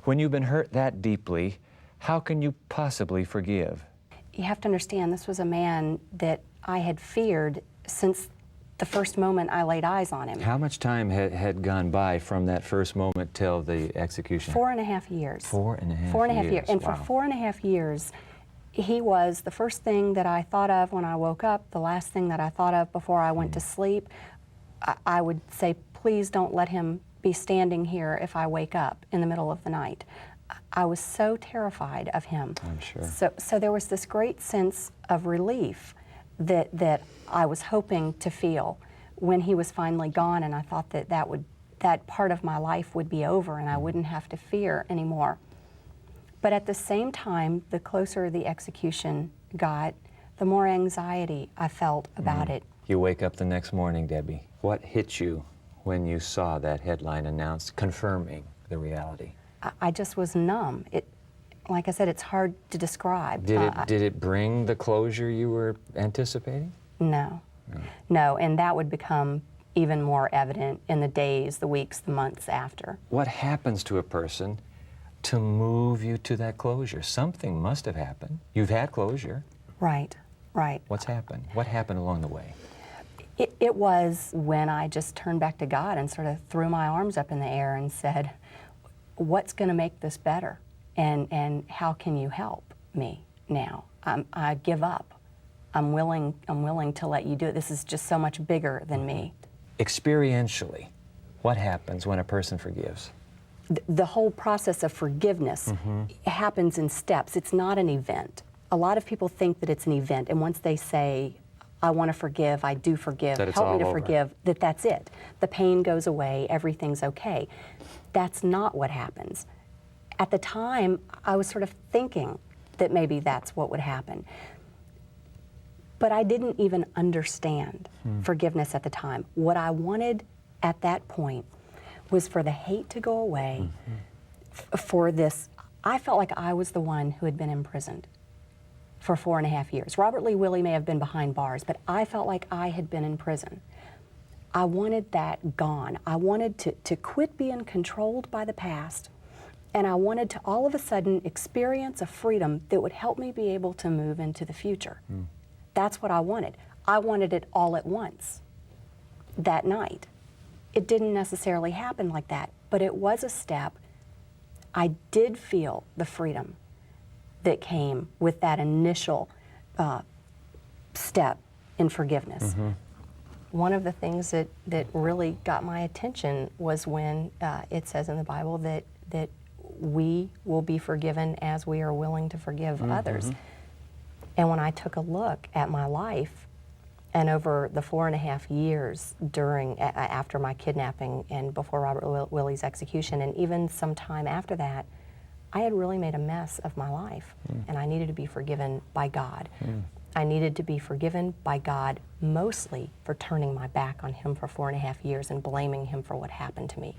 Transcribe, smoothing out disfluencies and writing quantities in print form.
When you've been hurt that deeply, how can you possibly forgive? You have to understand, this was a man that I had feared since the first moment I laid eyes on him. How much time had gone by from that first moment till the execution? 4.5 years. 4.5 years. And wow. for 4.5 years, he was the first thing that I thought of when I woke up, the last thing that I thought of before I went to sleep. I would say, please don't let him be standing here if I wake up in the middle of the night. I was so terrified of him. I'm sure. So there was this great sense of relief that I was hoping to feel when he was finally gone, and I thought that part of my life would be over and I wouldn't have to fear anymore. But at the same time, the closer the execution got, the more anxiety I felt about it. You wake up the next morning, Debbie. What hit you when you saw that headline announced confirming the reality? I just was numb. Like I said, it's hard to describe. Did it bring the closure you were anticipating? No. No, and that would become even more evident in the days, the weeks, the months after. What happens to a person to move you to that closure? Something must have happened. You've had closure. Right, right. What's happened? What happened along the way? It was when I just turned back to God and sort of threw my arms up in the air and said, what's going to make this better? And how can you help me now? I give up. I'm willing to let you do it. This is just so much bigger than me. Experientially, what happens when a person forgives? The whole process of forgiveness happens in steps. It's not an event. A lot of people think that it's an event, and once they say, I want to forgive, I do forgive, help me to forgive, that's it. The pain goes away, everything's okay. That's not what happens. At the time, I was sort of thinking that maybe that's what would happen. But I didn't even understand forgiveness at the time. What I wanted at that point was for the hate to go away, for this. I felt like I was the one who had been imprisoned for 4.5 years. Robert Lee Willie may have been behind bars, but I felt like I had been in prison. I wanted that gone. I wanted to quit being controlled by the past, and I wanted to all of a sudden experience a freedom that would help me be able to move into the future. That's what I wanted. I wanted it all at once that night. It didn't necessarily happen like that, but it was a step. I did feel the freedom that came with that initial step in forgiveness. One of the things that really got my attention was when it says in the Bible that we will be forgiven as we are willing to forgive others. And when I took a look at my life, and over the 4.5 years after my kidnapping and before Robert Willie's execution, and even some time after that, I had really made a mess of my life, and I needed to be forgiven by God. I needed to be forgiven by God mostly for turning my back on him for 4.5 years and blaming him for what happened to me.